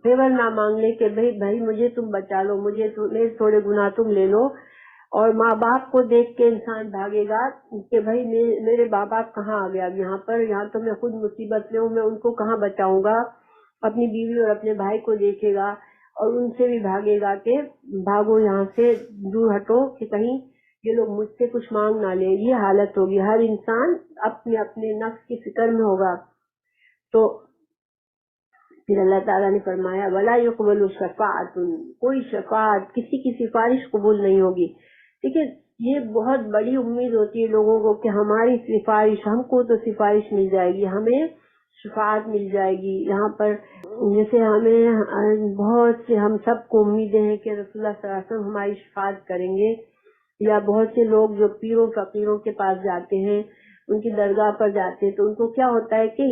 فیور نہ مانگ لے کہ بھائی مجھے تم بچا لو، میرے تھوڑے گناہ تم لے لو۔ اور ماں باپ کو دیکھ کے انسان بھاگے گا کہ بھائی میرے ماں باپ کہاں آ گیا یہاں تو میں خود مصیبت میں ہوں، میں ان کو کہاں بچاؤں گا، اپنی بیوی اور اپنے بھائی کو دیکھے گا اور ان سے بھی بھاگے گا کہ بھاگو یہاں سے، دور ہٹو کہ کہیں یہ لوگ مجھ سے کچھ مانگ نہ لے، یہ حالت ہوگی، ہر انسان اپنے اپنے نفس کی فکر میں ہوگا۔ تو پھر اللہ تعالیٰ نے فرمایا وَلَا يُقْبَلُ شَفَاعَةٌ، کوئی شفاعت، کسی کی سفارش قبول نہیں ہوگی۔ دیکھیے یہ بہت بڑی امید ہوتی ہے لوگوں کو کہ ہماری سفارش، ہم کو تو سفارش مل جائے گی، ہمیں شفاعت مل جائے گی۔ یہاں پر جیسے ہمیں بہت سے، ہم سب کو امیدیں ہیں کہ رسول اللہ صلی اللہ علیہ وسلم ہماری شفاعت کریں گے، یا بہت سے لوگ جو پیروں فقیروں کے پاس جاتے ہیں، ان کی درگاہ پر جاتے ہیں، تو ان کو کیا ہوتا ہے کہ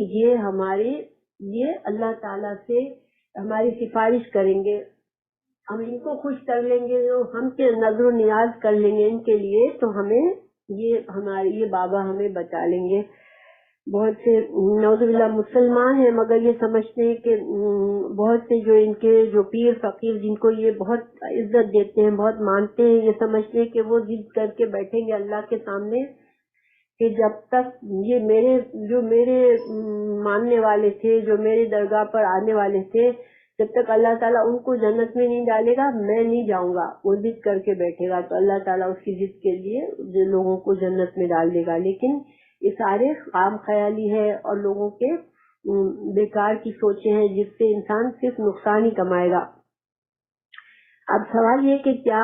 یہ اللہ تعالیٰ سے ہماری سفارش کریں گے، ہم ان کو خوش کر لیں گے، ہم کے نظر و نیاز کر لیں گے ان کے لیے، تو یہ بابا ہمیں بچا لیں گے۔ بہت سے نعوذ باللہ مسلمان ہیں مگر یہ سمجھتے ہیں کہ بہت سے جو ان کے جو پیر فقیر جن کو یہ بہت عزت دیتے ہیں، بہت مانتے ہیں، یہ سمجھتے ہیں کہ وہ ضد کر کے بیٹھیں گے اللہ کے سامنے کہ جب تک جو میرے ماننے والے تھے، جو میرے درگاہ پر آنے والے تھے، جب تک اللہ تعالیٰ ان کو جنت میں نہیں ڈالے گا میں نہیں جاؤں گا، وہ ضد کر کے بیٹھے گا تو اللہ تعالیٰ اس کی ضد کے لیے لوگوں کو جنت میں ڈال دے گا۔ لیکن یہ سارے خام خیالی ہے اور لوگوں کے بیکار کی سوچیں ہیں جس سے انسان صرف نقصان ہی کمائے گا۔ اب سوال یہ کہ کیا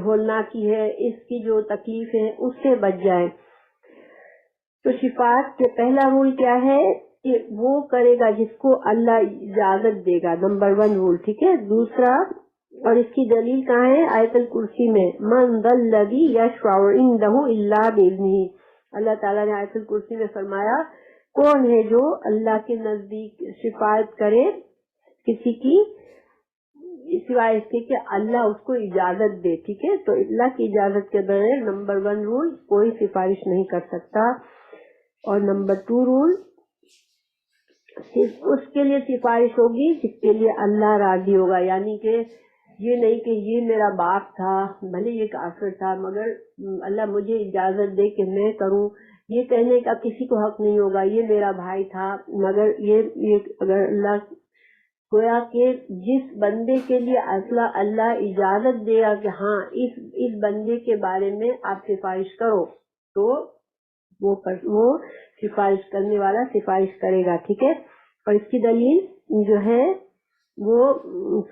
ہولناکی ہے، اس کی جو تکلیف ہے اس سے بچ جائے۔ تو شفاعت کے پہلا رول کیا ہے کہ وہ کرے گا جس کو اللہ اجازت دے گا، نمبر 1 رول، ٹھیک ہے۔ دوسرا، اور اس کی دلیل کہاں ہے؟ آیت الکرسی میں، من ذا الذی یشفع عندہ الا باذنہ۔ اللہ تعالیٰ نے آیت الکرسی میں فرمایا کون ہے جو اللہ کے نزدیک شفاعت کرے کسی کی سوائے اس کے کہ اللہ اس کو اجازت دے، ٹھیک ہے۔ تو اللہ کی اجازت کے بغیر نمبر 1 رول، کوئی سفارش نہیں کر سکتا۔ اور نمبر 2 رول، صرف اس کے لیے سفارش ہوگی جس کے لیے اللہ راضی ہوگا، یعنی کہ یہ نہیں کہ یہ میرا باپ تھا، بھلے یہ کافر تھا مگر اللہ مجھے اجازت دے کہ میں کروں، یہ کہنے کا کسی کو حق نہیں ہوگا یہ میرا بھائی تھا، مگر یہ اگر اللہ گویا کہ جس بندے کے لیے اللہ اجازت دے گا کہ ہاں اس بندے کے بارے میں آپ سفارش کرو، تو وہ سفارش کرنے والا سفارش کرے گا، ٹھیک ہے۔ اور اس کی دلیل جو ہے وہ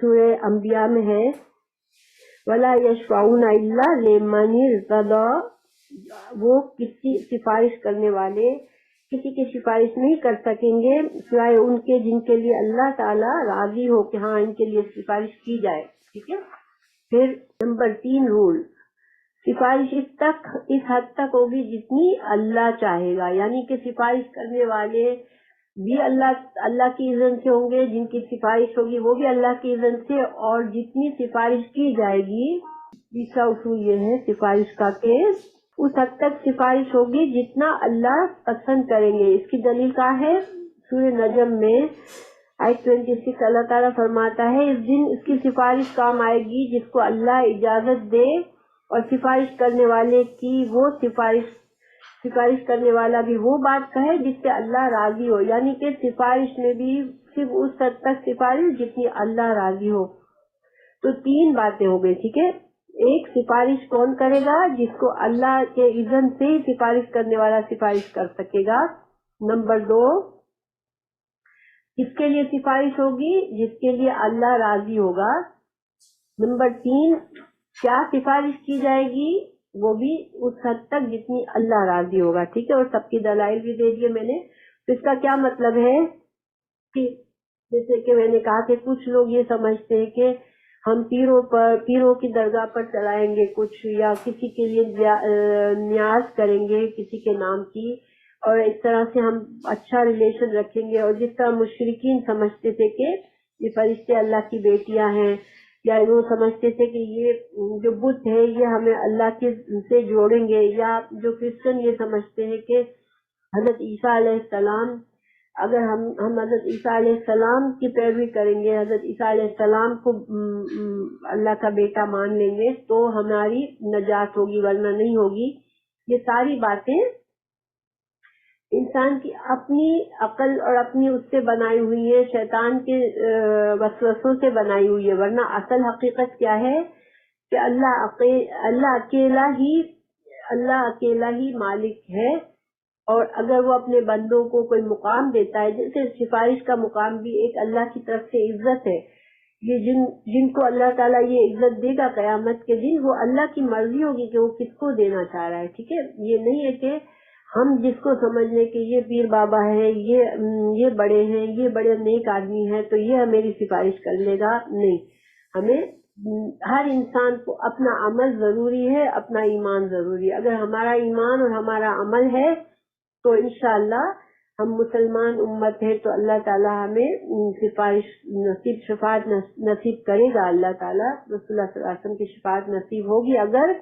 سورہ انبیاء میں ہے، وَلَا يَشْفَعُونَ إِلَّا لِمَنِ ارْتَضَىٰ، وہ کسی سفارش کرنے والے کسی کی سفارش نہیں کر سکیں گے سوائے ان کے جن کے لیے اللہ تعالیٰ راضی ہو کہ ہاں ان کے لیے سفارش کی جائے، ٹھیک ہے۔ پھر نمبر 3 رول، سفارش اس حد تک ہوگی جتنی اللہ چاہے گا، یعنی کہ سفارش کرنے والے بھی اللہ کی اذن سے ہوں گے، جن کی سفارش ہوگی وہ بھی اللہ کی اذن سے، اور جتنی سفارش کی جائے گی، تیسرا اصول یہ ہے سفارش کا کہ اس حد تک سفارش ہوگی جتنا اللہ پسند کریں گے۔ اس کی دلیل کیا ہے؟ سورہ نجم میں آیت 26 اللہ تعالیٰ فرماتا ہے اس دن اس کی سفارش کام آئے گی جس کو اللہ اجازت دے، اور سفارش کرنے والے کی وہ سفارش کرنے والا بھی وہ بات کہے جس سے اللہ راضی ہو، یعنی کہ سفارش میں بھی صرف اس حد تک سفارش جتنی اللہ راضی ہو۔ تو 3 باتیں ہو گئی، ٹھیک ہے۔ ایک، سفارش کون کرے گا؟ جس کو اللہ کے اذن سے ہی سفارش کرنے والا سفارش کر سکے گا۔ نمبر 2، کس کے لیے سفارش ہوگی؟ جس کے لیے اللہ راضی ہوگا۔ نمبر 3، کیا سفارش کی جائے گی؟ وہ بھی اس حد تک جتنی اللہ راضی ہوگا، ٹھیک ہے۔ اور سب کی دلائل بھی دے دیے میں نے۔ تو اس کا کیا مطلب ہے کہ جیسے کہ میں نے کہا کہ کچھ لوگ یہ سمجھتے ہیں کہ ہم پیروں کی درگاہ پر چلائیں گے کچھ، یا کسی کے لیے نیاز کریں گے کسی کے نام کی، اور اس طرح سے ہم اچھا ریلیشن رکھیں گے، اور جس طرح مشرکین سمجھتے تھے کہ یہ فرشتے اللہ کی بیٹیاں ہیں، یا وہ سمجھتے تھے کہ یہ جو بت ہے یہ ہمیں اللہ سے جوڑیں گے، یا جو کرسچن یہ سمجھتے ہیں کہ حضرت عیسیٰ علیہ السلام، اگر ہم حضرت عیسیٰ علیہ السلام کی پیروی کریں گے، حضرت عیسیٰ علیہ السلام کو اللہ کا بیٹا مان لیں گے تو ہماری نجات ہوگی ورنہ نہیں ہوگی۔ یہ ساری باتیں انسان کی اپنی عقل اور اپنی اس سے بنائی ہوئی ہے، شیطان کے وسوسوں سے بنائی ہوئی ہے، ورنہ اصل حقیقت کیا ہے کہ اللہ اکیلا ہی مالک ہے، اور اگر وہ اپنے بندوں کو کوئی مقام دیتا ہے، جیسے سفارش کا مقام بھی ایک اللہ کی طرف سے عزت ہے، یہ جن کو اللہ تعالیٰ یہ عزت دے گا قیامت کے دن، وہ اللہ کی مرضی ہوگی کہ وہ کس کو دینا چاہ رہا ہے، ٹھیک ہے۔ یہ نہیں ہے کہ ہم جس کو سمجھ لیں کہ یہ پیر بابا ہے، یہ بڑے ہیں، یہ بڑے نیک آدمی ہے تو یہ میری سفارش کر لے گا، نہیں۔ ہمیں ہر انسان کو اپنا عمل ضروری ہے، اپنا ایمان ضروری ہے۔ اگر ہمارا ایمان اور ہمارا عمل ہے تو انشاءاللہ ہم مسلمان امت ہے، تو اللہ تعالیٰ ہمیں شفاعت نصیب کرے گا، اللہ تعالیٰ رسول اللہ صلی اللہ علیہ وسلم کی شفاعت نصیب ہوگی اگر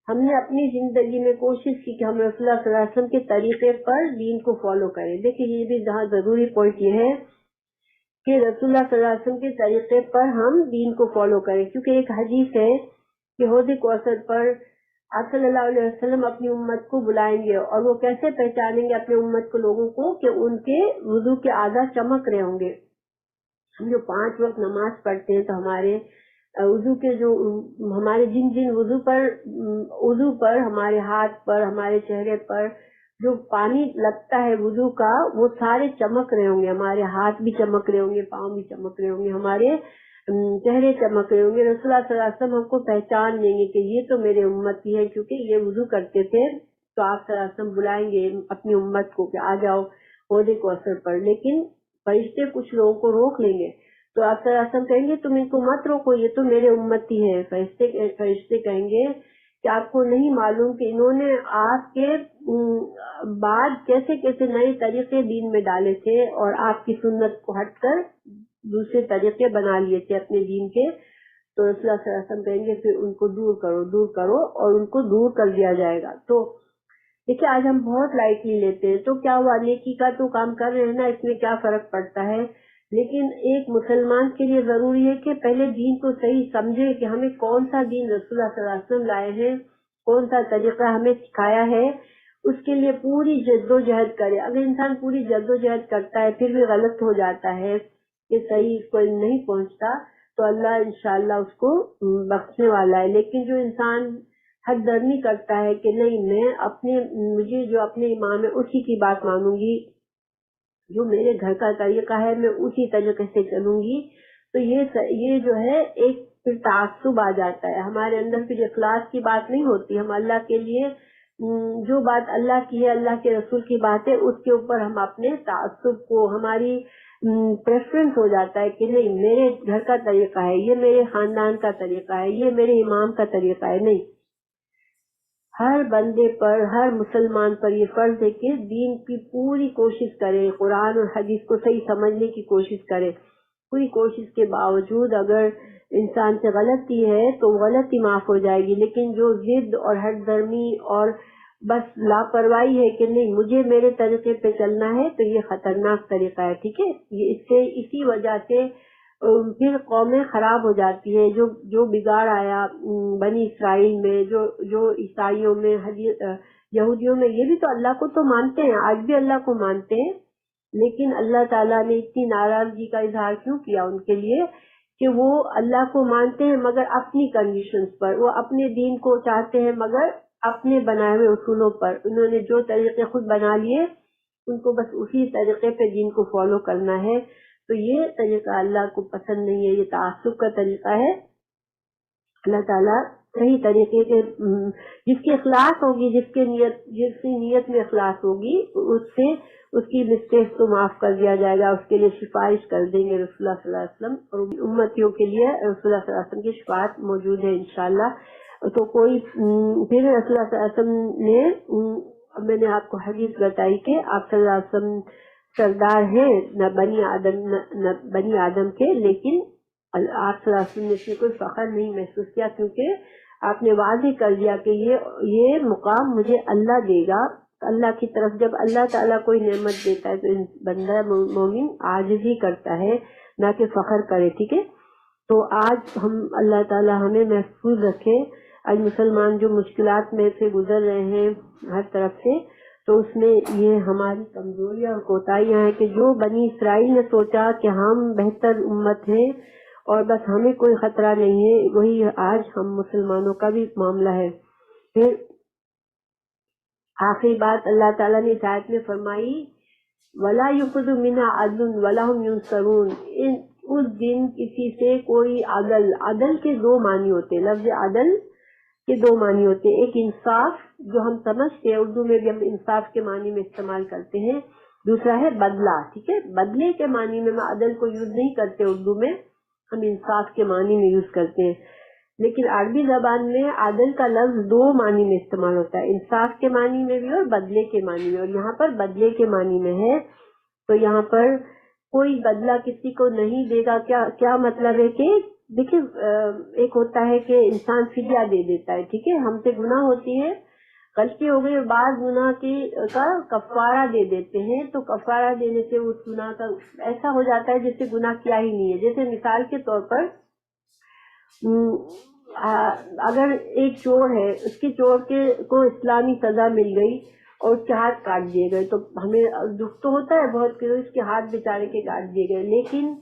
ہم نے اپنی زندگی میں کوشش کی کہ ہم رسول اللہ صلی اللہ علیہ وسلم کے طریقے پر دین کو فالو کریں۔ دیکھیں یہ بھی جہاں ضروری پوائنٹ یہ ہے کہ رسول اللہ صلی اللہ علیہ وسلم کے طریقے پر ہم دین کو فالو کریں، کیونکہ ایک حدیث ہے کہ حوض کوثر پر آپ صلی اللہ علیہ وسلم اپنی امت کو بلائیں گے، اور وہ کیسے پہچانیں گے اپنے امت کو لوگوں کو کہ ان کے وضو کے اعضاء چمک رہے ہوں گے۔ ہم جو 5 وقت نماز پڑھتے ہیں تو ہمارے وضو کے جو ہمارے جن وضو پر ہمارے ہاتھ پر ہمارے چہرے پر جو پانی لگتا ہے وضو کا، وہ سارے چمک رہے ہوں گے، ہمارے ہاتھ بھی چمک رہے ہوں گے، پاؤں بھی چمک رہے ہوں گے، ہمارے چہرے چمک رہے ہوں گے، رسول اللہ صلی اللہ علیہ وسلم ہم کو پہچان لیں گے کہ یہ تو میرے امتی ہے، کیونکہ یہ وضو کرتے تھے، تو آپ صلی اللہ علیہ وسلم بلائیں گے اپنی امت کو کہ آ جاؤ عہدے کو اثر پر، لیکن فرشتے کچھ لوگوں کو روک لیں گے، تو آپ صلی اللہ علیہ وسلم کہیں گے تم ان کو مت روکو، یہ تو میرے امتی ہے۔ فرشتے کہیں گے کہ آپ کو نہیں معلوم کہ انہوں نے آپ کے بعد کیسے کیسے نئے طریقے دین میں ڈالے تھے اور آپ کی سنت کو ہٹ کر دوسرے طریقے بنا لیے تھے اپنے دین کے، تو رسول اللہ صلی اللہ علیہ وسلم کہیں گے پھر ان کو دور کرو، اور ان کو دور کر دیا جائے گا۔ تو دیکھیے آج ہم بہت لائٹلی لیتے ہیں، تو کیا ہوا، نیکی کا تو کام کر رہے ہیں نا، اس میں کیا فرق پڑتا ہے، لیکن ایک مسلمان کے لیے ضروری ہے کہ پہلے دین کو صحیح سمجھے کہ ہمیں کون سا دین رسول اللہ صلی اللہ علیہ وسلم لائے ہیں، کون سا طریقہ ہمیں سکھایا ہے، اس کے لیے پوری جد و جہد کرے۔ اگر انسان پوری جد و جہد کرتا ہے پھر بھی غلط ہو جاتا ہے کہ صحیح اس کو نہیں پہنچتا، تو اللہ انشاءاللہ اس کو بخشنے والا ہے۔ لیکن جو انسان حد درمی کرتا ہے کہ نہیں میں مجھے جو اپنے امام ہے اسی کی بات مانوں گی، جو میرے گھر کا طریقہ ہے میں اسی طریقے سے چلوں گی، تو یہ جو ہے ایک پھر تعصب آ جاتا ہے ہمارے اندر، پھر اخلاص کی بات نہیں ہوتی۔ ہم اللہ کے لیے جو بات اللہ کی ہے، اللہ کے رسول کی بات ہے، اس کے اوپر ہم اپنے تعصب کو، ہماری پریفرنس ہو جاتا ہے کہ نہیں میرے گھر کا طریقہ ہے، یہ میرے خاندان کا طریقہ ہے، یہ میرے امام کا طریقہ ہے۔ نہیں، ہر بندے پر، ہر مسلمان پر یہ فرض ہے کہ دین کی پوری کوشش کرے، قرآن اور حدیث کو صحیح سمجھنے کی کوشش کرے۔ پوری کوشش کے باوجود اگر انسان سے غلطی ہے تو غلطی معاف ہو جائے گی، لیکن جو ضد اور ہٹ درمی اور بس لاپرواہی ہے کہ نہیں مجھے میرے طریقے پہ چلنا ہے، تو یہ خطرناک طریقہ ہے، ٹھیک ہے۔ اسی وجہ سے پھر قومیں خراب ہو جاتی ہے۔ جو بگاڑ آیا بنی اسرائیل میں، جو عیسائیوں میں، یہودیوں میں، یہ بھی تو اللہ کو تو مانتے ہیں، آج بھی اللہ کو مانتے ہیں، لیکن اللہ تعالیٰ نے اتنی ناراضگی کا اظہار کیوں کیا ان کے لیے کہ وہ اللہ کو مانتے ہیں مگر اپنی کنڈیشنز پر، وہ اپنے دین کو چاہتے ہیں مگر اپنے بنائے ہوئے اصولوں پر، انہوں نے جو طریقے خود بنا لیے ان کو بس اسی طریقے پہ دین کو فالو کرنا ہے، تو یہ طریقہ اللہ کو پسند نہیں ہے، یہ تعصب کا طریقہ ہے۔ اللہ تعالیٰ صحیح طریقے کے جس کی اخلاص ہوگی، جس کی نیت میں اخلاص ہوگی، اس کی مسٹیک تو معاف کر دیا جائے گا، اس کے لیے سفارش کر دیں گے رسول اللہ صلی اللہ علیہ وسلم، اور امتیوں کے لیے رسول اللہ صلی اللہ علیہ وسلم کی شفاعت موجود ہے انشاءاللہ۔ تو کوئی پھر رسول اللہ صلی اللہ علیہ وسلم نے، میں نے آپ کو حدیث بتائی کہ آپ صلی اللہ علیہ وسلم سردار ہیں نہ بنی آدم کے، لیکن آپ صلی اللہ علیہ وسلم نے اس میں کوئی فخر نہیں محسوس کیا، کیونکہ آپ نے واضح کر دیا کہ یہ مقام مجھے اللہ دے گا، اللہ کی طرف۔ جب اللہ تعالیٰ کوئی نعمت دیتا ہے تو بندہ مومن عاجزی کرتا ہے، نہ کہ فخر کرے، ٹھیک ہے۔ تو آج ہم اللہ تعالیٰ ہمیں محفوظ رکھے۔ آج مسلمان جو مشکلات میں سے گزر رہے ہیں ہر طرف سے، تو اس میں یہ ہماری کمزوریاں اور کوتاہیاں ہیں کہ جو بنی اسرائیل نے سوچا کہ ہم بہتر امت ہیں اور بس ہمیں کوئی خطرہ نہیں ہے، وہی آج ہم مسلمانوں کا بھی معاملہ ہے۔ پھر آخری بات اللہ تعالیٰ نے اس آیت میں فرمائی، وَلَا يُؤْخَذُ مِنْهَا عَدْلٌ وَلَا هُمْ يُنصَرُونَ۔ اس دن کسی سے کوئی عدل کے دو معنی ہوتے ہیں، لفظ عدل کے دو معنی ہوتے ہیں، ایک انصاف جو ہم سمجھتے ہیں، اردو میں بھی ہم انصاف کے معنی میں استعمال کرتے ہیں، دوسرا ہے بدلہ، ٹھیک ہے۔ بدلے کے معنی میں ہم عدل کو یوز نہیں کرتے اردو میں، ہم انصاف کے معنی میں یوز کرتے ہیں، لیکن عربی زبان میں عدل کا لفظ دو معنی میں استعمال ہوتا ہے، انصاف کے معنی میں بھی اور بدلے کے معنی میں، اور یہاں پر بدلے کے معنی میں ہے۔ تو یہاں پر کوئی بدلہ کسی کو نہیں دے گا، کیا مطلب ہے کہ دیکھیں ایک ہوتا ہے کہ انسان فدیہ دے دیتا ہے، ٹھیک ہے، ہم سے گناہ ہوتی ہے، غلطی ہو گئی، بعض گناہ کا کفارہ دے دیتے ہیں، تو کفارہ دینے سے اس گناہ کا ایسا ہو جاتا ہے جیسے گناہ کیا ہی نہیں ہے۔ جیسے مثال کے طور پر اگر ایک چور ہے، اس کے چور کو اسلامی سزا مل گئی اور اس کے ہاتھ کاٹ دیے گئے، تو ہمیں دکھ تو ہوتا ہے بہت کہ اس کے ہاتھ بیچارے کے کاٹ دیے گئے، لیکن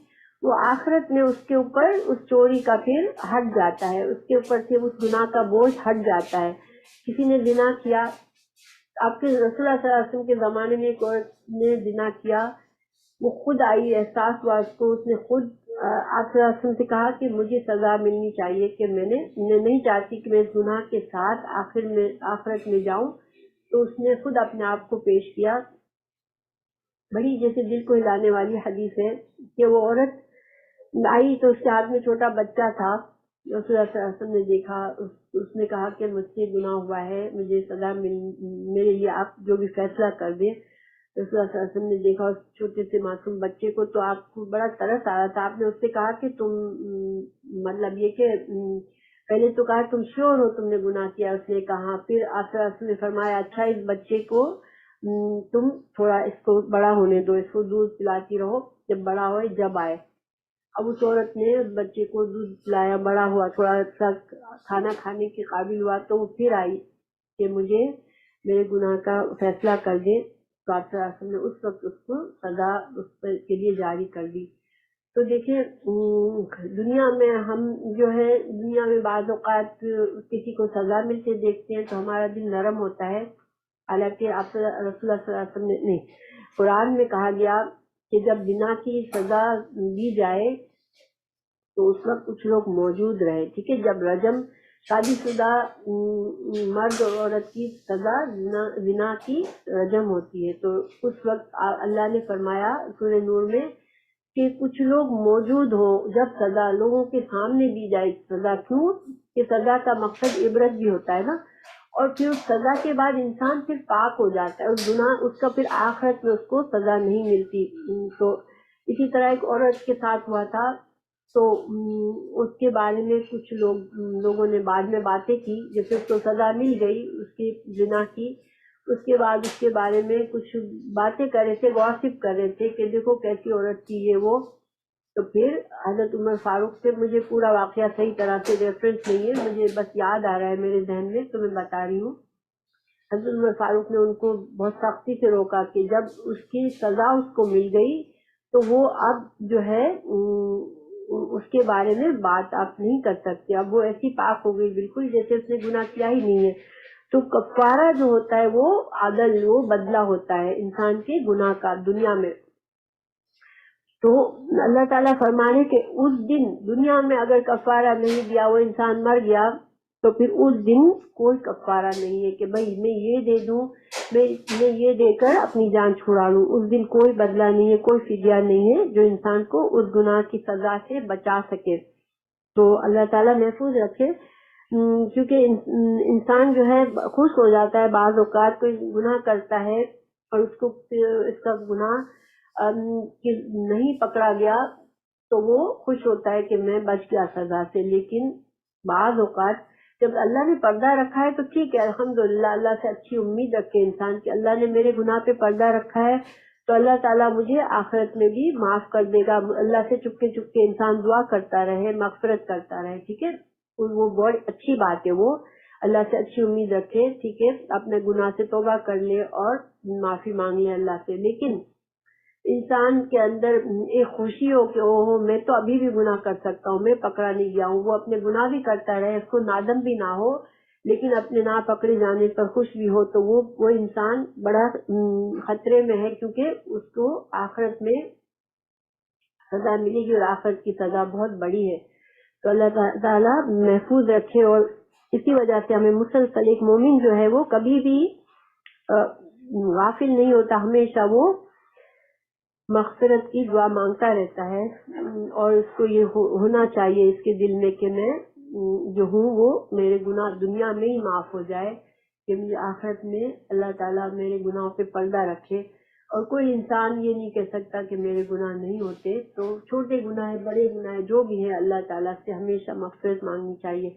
وہ آخرت میں اس کے اوپر اس چوری کا پھر ہٹ جاتا ہے، اس کے اوپر سے اس گناہ کا بوجھ ہٹ جاتا ہے۔ کسی نے زنا کیا، آپ کے رسول اللہ صلی اللہ علیہ وسلم کے زمانے میں ایک عورت نے زنا کیا، وہ خود آئی، احساس ہوا اس کو، اس نے خود آپ سے کہا کہ مجھے سزا ملنی چاہیے کہ میں نہیں چاہتی کہ میں اس گناہ کے ساتھ آخرت میں جاؤں. تو اس نے خود اپنے آپ کو پیش کیا. بڑی جیسے دل کو ہلانے والی حدیث ہے کہ وہ عورت آئی تو اس کے ہاتھ میں چھوٹا بچہ تھا. رسول اللہ صلی اللہ علیہ وسلم نے دیکھا, اس نے کہا کہ مجھ سے گناہ ہوا ہے, مجھے سزا میرے لیے آپ جو بھی فیصلہ کر دیں. رسول اللہ صلی اللہ علیہ وسلم نے دیکھا اس چھوٹے سے معصوم بچے کو تو آپ کو بڑا ترس آ رہا تھا. آپ نے اس سے کہا کہ تم مطلب یہ کہ پہلے تو کہا تم شیور ہو تم نے گناہ کیا. اس نے کہا. پھر آپ صلی اللہ علیہ وسلم نے فرمایا اچھا اس بچے کو تم تھوڑا اس کو بڑا ہونے دو, اس کو دودھ پلاتی رہو, جب بڑا ہوئے جب آئے. اب اس عورت نے اس بچے کو دودھ پلایا, بڑا ہوا, تھوڑا سا کھانا کھانے کے قابل ہوا تو وہ پھر آئی کہ مجھے میرے گناہ کا فیصلہ کر دے. تو آپ صلی اللہ علیہ وسلم نے اس وقت اس کو سزا اس کے لیے جاری کر دی. تو دیکھیں دنیا میں ہم جو ہے دنیا میں بعض اوقات کسی کو سزا ملتے دیکھتے ہیں تو ہمارا دل نرم ہوتا ہے. حالانکہ آپ رسول اللہ صلی اللہ علیہ وسلم نے نہیں, قرآن میں کہا گیا کہ جب زنا کی سزا دی جائے تو اس وقت کچھ لوگ موجود رہے. ٹھیک ہے, جب رجم شادی شدہ مرد اور عورت کی سزا زنا کی رجم ہوتی ہے تو اس وقت اللہ نے فرمایا سورہ نور میں کہ کچھ لوگ موجود ہوں جب سزا لوگوں کے سامنے دی جائے. سزا کیوں کہ سزا کا مقصد عبرت بھی ہوتا ہے نا, اور پھر اس سزا کے بعد انسان پھر پاک ہو جاتا ہے, اس گناہ اس کا پھر آخرت میں اس کو سزا نہیں ملتی. تو اسی طرح ایک عورت کے ساتھ ہوا تھا تو اس کے بارے میں کچھ لوگوں نے بعد میں باتیں کی, جیسے اس کو سزا مل گئی اس کی زنا کی, اس کے بعد اس کے بارے میں کچھ باتیں کر رہے تھے, گوسپ کر رہے تھے کہ دیکھو کیسی عورت تھی یہ وہ. تو پھر حضرت عمر فاروق سے, مجھے پورا واقعہ صحیح طرح سے ریفرنس نہیں ہے, مجھے بس یاد آ رہا ہے میرے ذہن میں تو میں بتا رہی ہوں. حضرت عمر فاروق نے ان کو بہت سختی سے روکا کہ جب اس کی سزا اس کو مل گئی تو وہ اب جو ہے اس کے بارے میں بات آپ نہیں کر سکتے. اب وہ ایسی پاک ہو گئی بالکل جیسے اس نے گناہ کیا ہی نہیں ہے. تو کفارہ جو ہوتا ہے وہ عدل, وہ بدلہ ہوتا ہے انسان کے گناہ کا دنیا میں. تو اللہ تعالیٰ فرمانے کہ اس دن دنیا میں اگر کفارہ نہیں دیا, وہ انسان مر گیا تو پھر اس دن کوئی کفارہ نہیں ہے کہ بھائی میں یہ دے دوں, میں یہ دے کر اپنی جان چھڑا لوں. اس دن کوئی بدلہ نہیں ہے, کوئی فدیہ نہیں ہے جو انسان کو اس گناہ کی سزا سے بچا سکے. تو اللہ تعالیٰ محفوظ رکھے, کیونکہ انسان جو ہے خوش ہو جاتا ہے بعض اوقات کوئی گناہ کرتا ہے اور اس کو اس کا گناہ نہیں پکڑا گیا تو وہ خوش ہوتا ہے کہ میں بچ گیا سزا سے. لیکن بعض اوقات جب اللہ نے پردہ رکھا ہے تو ٹھیک ہے, الحمدللہ, اللہ سے اچھی امید رکھے انسان کہ اللہ نے میرے گناہ پہ پردہ رکھا ہے تو اللہ تعالیٰ مجھے آخرت میں بھی معاف کر دے گا. اللہ سے چپکے چپکے انسان دعا کرتا رہے, مغفرت کرتا رہے. ٹھیک ہے, وہ بہت اچھی بات ہے, وہ اللہ سے اچھی امید رکھے. ٹھیک ہے, اپنے گناہ سے توبہ کر لے اور معافی مانگ لے اللہ سے. لیکن انسان کے اندر ایک خوشی ہو کہ اوہ میں تو ابھی بھی گناہ کر سکتا ہوں, میں پکڑا نہیں گیا ہوں. وہ اپنے گناہ بھی کرتا رہے, اس کو نادم بھی نہ ہو, لیکن اپنے نہ پکڑے جانے پر خوش بھی ہو, تو وہ انسان بڑا خطرے میں ہے, کیونکہ اس کو آخرت میں سزا ملے گی اور آخرت کی سزا بہت بڑی ہے. تو اللہ تعالیٰ محفوظ رکھے. اور اسی وجہ سے ہمیں مسلسل ایک مومن جو ہے وہ کبھی بھی غافل نہیں ہوتا, ہمیشہ وہ مغفرت کی دعا مانگتا رہتا ہے. اور اس کو یہ ہونا چاہیے اس کے دل میں کہ میں جو ہوں وہ میرے گناہ دنیا میں ہی معاف ہو جائے, کہ مجھے آخرت میں اللہ تعالیٰ میرے گناہوں پہ پردہ رکھے. اور کوئی انسان یہ نہیں کہہ سکتا کہ میرے گناہ نہیں ہوتے. تو چھوٹے گناہ بڑے گناہ جو بھی ہیں اللہ تعالیٰ سے ہمیشہ مغفرت مانگنی چاہیے.